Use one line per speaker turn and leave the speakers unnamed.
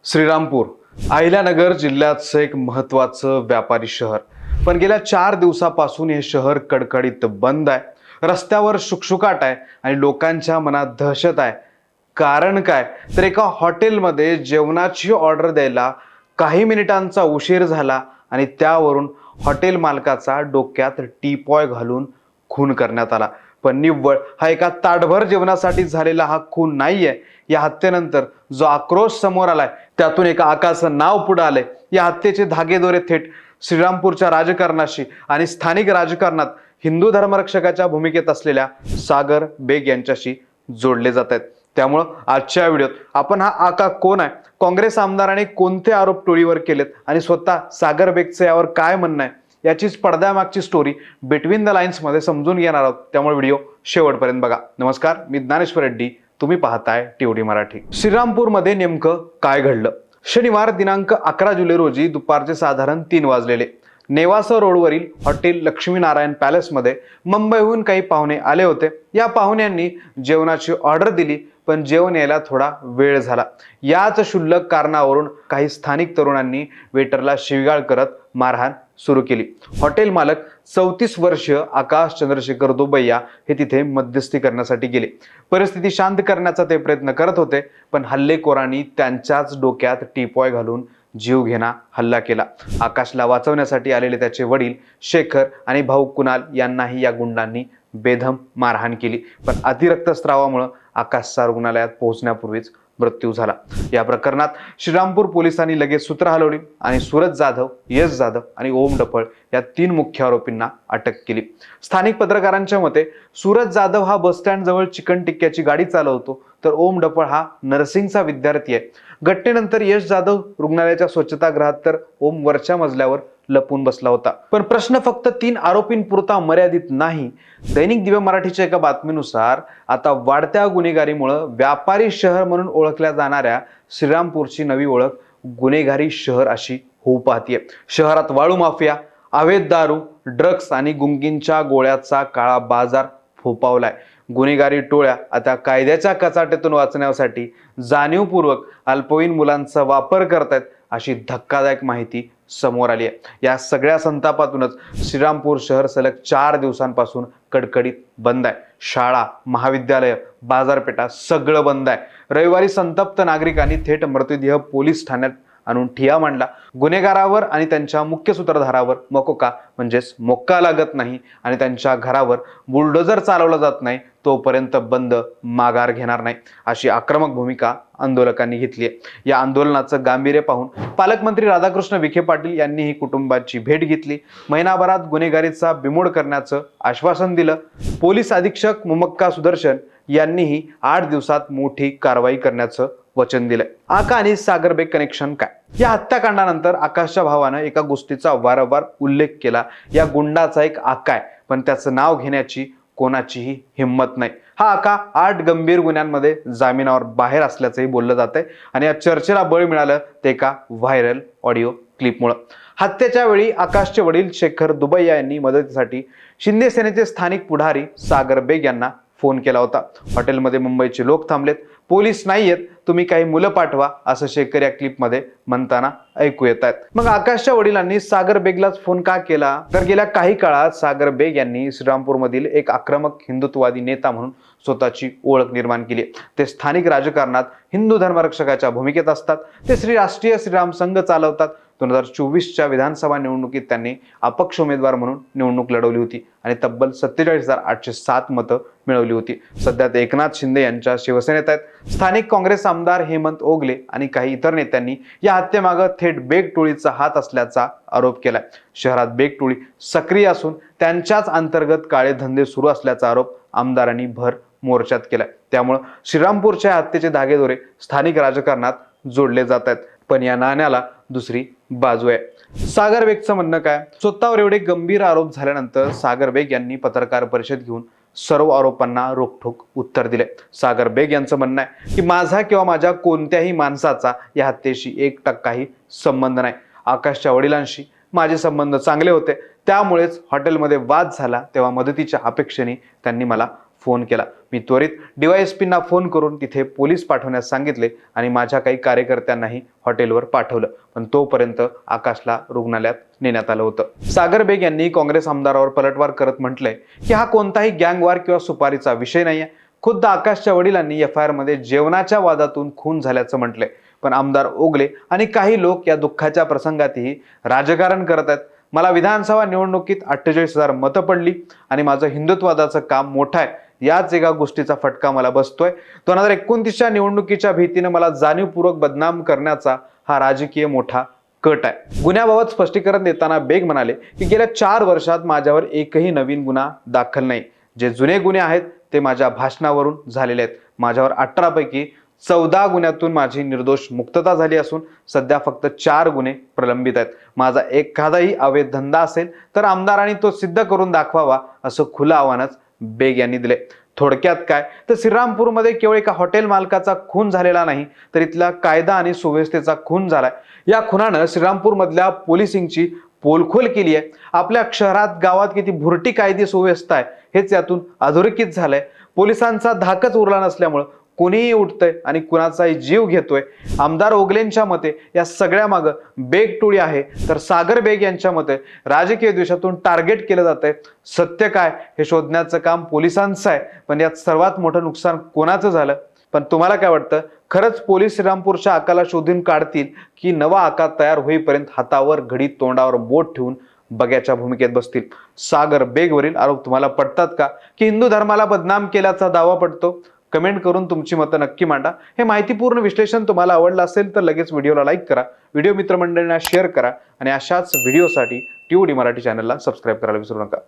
श्रीरामपूर अहिल्यानगर जिल्ह्याचं एक महत्त्वाचं व्यापारी शहर, पण गेल्या 4 दिवसापासून हे शहर कडकडीत बंद आहे। रस्त्यावर शुकशुकाट आहे आणि लोकांच्या मनात दहशत आहे। कारण काय तर एका हॉटेलमध्ये जेवणाची ऑर्डर द्यायला काही मिनिटांचा उशीर झाला आणि त्यावरून हॉटेल मालकाचा डोक्यात टीपॉय घालून खून करण्यात आला। पण निव्वळ हा एका ताटभर जेवणासाठी झालेला हा खून नाहीये। या हत्येनंतर जो आक्रोश समोर आलाय त्यातून एका आकाचं नाव पुढे आलंय। या हत्येचे धागेदोरे थेट श्रीरामपूरच्या राजकारणाशी आणि स्थानिक राजकारणात हिंदू धर्मरक्षकाच्या भूमिकेत असलेल्या सागर बेग यांच्याशी जोडले जात आहेत। त्यामुळे आजच्या व्हिडिओत आपण हा आका कोण आहे, काँग्रेस आमदाराने कोणते आरोप टोळीवर केलेत आणि स्वतः सागर बेगचे यावर काय म्हणणं आहे याचीच पडद्यामागची स्टोरी बिटवीन द लाईन्स मध्ये समजून घेणार आहोत। त्यामुळे व्हिडिओ शेवटपर्यंत बघा। नमस्कार, मी ज्ञानेश्वर रेड्डी, तुम्ही पाहताय टीओडी मराठी। श्रीरामपूरमध्ये नेमकं काय घडलं? शनिवार दिनांक 11 जुलै रोजी दुपारचे साधारण 3 वाजलेले नेवासा रोडवरील हॉटेल लक्ष्मीनारायण पॅलेसमध्ये मुंबईहून काही पाहुणे आले होते। या पाहुण्यांनी जेवणाची ऑर्डर दिली, पण जेवण यायला थोडा वेळ झाला। याच क्षुल्लक कारणावरून काही स्थानिक तरुणांनी वेटरला शिवीगाळ करत मारहाण सुरू केली। हॉटेल मालक 34 वर्षीय आकाश चंद्रशेखर दुबैया हे तिथे मध्यस्थी करण्यासाठी गेले। परिस्थिती शांत करण्याचा ते प्रयत्न करत होते, पण हल्लेखोरांनी त्यांच्याच डोक्यात टीपॉय घालून जीवघेणा हल्ला केला। आकाशला वाचवण्यासाठी आलेले त्याचे वडील शेखर आणि भाऊ कुणाल यांनाही या गुंडांनी बेधम मारहाण केली, पण अतिरक्तस्रावामुळे आकाशचा रुग्णालयात पोहोचण्यापूर्वीच मृत्यू झाला। या प्रकरणात श्रीरामपूर पोलिसांनी लगेच सूत्र हलवली आणि सूरज जाधव, यश जाधव आणि ओम डफळ या 3 मुख्य आरोपींना अटक केली। स्थानिक पत्रकारांच्या मते सूरज जाधव हा बस स्टँड जवळ चिकन टिक्क्याची गाडी चालवतो, तर ओम डफळ हा नर्सिंगचा विद्यार्थी आहे। घटनेनंतर यश जाधव रुग्णालयाच्या स्वच्छतागृहात तर ओम वरच्या मजल्यावर लपून बसला होता। पण प्रश्न फक्त 3 आरोपींपुरता मर्यादित नाही। दैनिक दिव्य मराठीच्या एका बातमीनुसार आता वाढत्या गुन्हेगारीमुळे व्यापारी शहर म्हणून ओळखल्या जाणाऱ्या श्रीरामपूरची नवी ओळख गुन्हेगारी शहर अशी होऊ पाहतीये। शहरात वाळू माफिया, अवैध दारू, ड्रग्ज आणि गुंगींच्या गोळ्याचा काळा बाजार फोपावलाय। गुन्हेगारी टोळ्या आता कायद्याच्या कचाट्यातून वाचण्यासाठी जाणीवपूर्वक अल्पवयीन मुलांचा वापर करतायत अशी धक्कादायक माहिती समोर आली आहे। या सगळ्या संतापातूनच श्रीरामपूर शहर सलग 4 दिवसांपासून कडकडीत बंद आहे। शाळा, महाविद्यालय, बाजारपेठा सगळं बंद आहे। रविवारी संतप्त नागरिकांनी थेट मृतदेह पोलीस ठाण्यात आणून ठिया मांडला। गुन्हेगारावर आणि त्यांच्या मुख्य सूत्रधारावर मकोका म्हणजेच मोक्का लागत नाही आणि त्यांच्या घरावर बुलडोजर चालवला जात नाही तोपर्यंत बंद माघार घेणार नाही अशी आक्रमक भूमिका आंदोलकांनी घेतली आहे। या आंदोलनाचं गांभीर्य पाहून पालकमंत्री राधाकृष्ण विखे पाटील यांनी ही कुटुंबाची भेट घेतली। महिनाभरात गुन्हेगारीचा बिमोड करण्याचं आश्वासन दिलं। पोलीस अधीक्षक मुमक्का सुदर्शन यांनीही 8 दिवसात मोठी कारवाई करण्याचं वचन दिलंय। आका आणि सागर बेग कनेक्शन काय? या हत्याकांडानंतर आकाशच्या भावानं एका गोष्टीचा वारंवार उल्लेख केला। या गुंडाचा एक आका आहे, पण त्याचं नाव घेण्याची कोणाचीही हिंमत नाही। हा आका 8 गंभीर गुन्ह्यांमध्ये जामिनावर बाहेर असल्याचंही बोललं जातंय आणि या चर्चेला बळ मिळालं ते एका व्हायरल ऑडिओ क्लिपमुळे। हत्येच्या वेळी आकाशचे वडील शेखर दुबैया यांनी मदतीसाठी शिंदे सेनेचे स्थानिक पुढारी सागर बेग यांना फोन केला होता। हॉटेलमध्ये मुंबईचे लोक थांबलेत, पोलीस नाहीयेत, तुम्ही काही मुलं पाठवा असं शेखर या क्लिपमध्ये म्हणताना ऐकू येत आहेत। मग आकाशच्या वडिलांनी सागर बेगलाच फोन का केला? तर गेल्या काही काळात सागर बेग यांनी श्रीरामपूरमधील एक आक्रमक हिंदुत्ववादी नेता म्हणून स्वतःची ओळख निर्माण केली। ते स्थानिक राजकारणात हिंदू धर्मरक्षकाच्या भूमिकेत असतात। ते राष्ट्रीय श्रीराम संघ चालवतात। 2024च्या विधानसभा निवडणुकीत त्यांनी अपक्ष उमेदवार म्हणून निवडणूक लढवली होती आणि तब्बल 47,807 मतं मिळवली होती। सध्या ते एकनाथ शिंदे यांच्या शिवसेनेत आहेत। स्थानिक काँग्रेस आमदार हेमंत ओगले आणि काही इतर नेत्यांनी या हत्येमागे थेट बेग टोळीचा हात असल्याचा आरोप केलाय। शहरात बेग टोळी सक्रिय असून त्यांच्याच अंतर्गत काळे धंदे सुरू असल्याचा आरोप आमदारांनी भर मोर्चात केलाय। त्यामुळे श्रीरामपूरच्या हत्येचे धागेदोरे स्थानिक राजकारणात जोडले जात आहेत। पण या नाण्याला दुसरी बाजू आहे। सागर बेगचं म्हणणं काय? स्वतःवर एवढे गंभीर आरोप झाल्यानंतर सागर बेग यांनी पत्रकार परिषद घेऊन सर्व आरोपांना रोखठोक उत्तर दिले। सागर बेग यांचं म्हणणं आहे की माझा किंवा माझ्या कोणत्याही माणसाचा या हत्येशी 1% संबंध नाही। आकाशच्या वडिलांशी माझे संबंध चांगले होते, त्यामुळेच हॉटेलमध्ये वाद झाला तेव्हा मदतीच्या अपेक्षेने त्यांनी मला फोन केला. मी त्वरित DYSPंना फोन करून तिथे पोलीस पाठवण्यास सांगितले आणि माझ्या काही कार्यकर्त्यांनाही हॉटेलवर पाठवलं. पण तोपर्यंत आकाशला रुग्णालयात नेण्यात आलं होतं. सागर बेग यांनी काँग्रेस आमदारावर पलटवार करत म्हटलंय की हा कोणताही गँगवार किंवा सुपारीचा विषय नाहीये. खुद्द आकाशच्या वडिलांनी FIR मध्ये जेवणाच्या वादातून खून झाल्याचं म्हटलंय. पण आमदार ओगले आणि काही लोक या दुःखाच्या प्रसंगातही राजकारण करत आहेत. मला विधानसभा निवडणुकीत 48,000 मतं पडली आणि माझं हिंदुत्ववादाचं काम मोठं आहे, याच एका गोष्टीचा फटका मला बसतोय. 2029च्या निवडणुकीच्या भीतीने मला जाणीवपूर्वक बदनाम करण्याचा हा राजकीय मोठा कट आहे. गुन्ह्याबाबत स्पष्टीकरण देताना बेग म्हणाले की गेल्या 4 वर्षात माझ्यावर एकही नवीन गुन्हा दाखल नाही. जे जुने गुन्हे आहेत ते माझ्या भाषणावरून झालेले आहेत. माझ्यावर 18 पैकी 14 गुन्ह्यातून माझी निर्दोष मुक्तता झाली असून सध्या फक्त 4 गुन्हे प्रलंबित आहेत. माझा एखादाही अवैध धंदा असेल तर आमदारांनी तो सिद्ध करून दाखवावा, असं खुलं आव्हानच बेग यांनी दिले. थोडक्यात काय तर श्रीरामपूरमध्ये केवळ एका हॉटेल मालकाचा खून झालेला नाही, तर इथला कायदा आणि सुव्यवस्थेचा खून झालाय. या खुनानं श्रीरामपूरमधल्या पोलिसिंगची पोलखोल केली आहे. आपल्या शहरात गावात किती भुरटी कायदी सुव्यवस्था आहे हेच यातून अधोरेखित झालंय. पोलिसांचा धाकच उरला नसल्यामुळं कोणीही उठतंय आणि कुणाचाही जीव घेतोय. आमदार ओगलेंच्या मते या सगळ्या मागं बेग टोळी आहे, तर सागर बेग यांच्या मते राजकीय द्वेषातून टार्गेट केलं जातंय. सत्य काय हे शोधण्याचं काम पोलिसांचं आहे, पण यात सर्वात मोठं नुकसान कोणाचं झालं? पण तुम्हाला काय वाटतं, खरंच पोलीस श्रीरामपूरच्या आकाला शोधून काढतील की नवा आका तयार होईपर्यंत हातावर घडी तोंडावर बोट ठेवून बघ्याच्या भूमिकेत बसतील? सागर बेगवरील आरोप तुम्हाला पटतात का, की हिंदू धर्माला बदनाम केल्याचा दावा पडतो? कमेंट करून तुमची मतं नक्की मांडा. हे माहितीपूर्ण विश्लेषण तुम्हाला आवडलं असेल तर लगेच व्हिडिओला लाईक करा, व्हिडिओ मित्रमंडळींना शेअर करा आणि अशाच व्हिडिओसाठी TOD मराठी चॅनलला सबस्क्राईब करायला विसरू नका.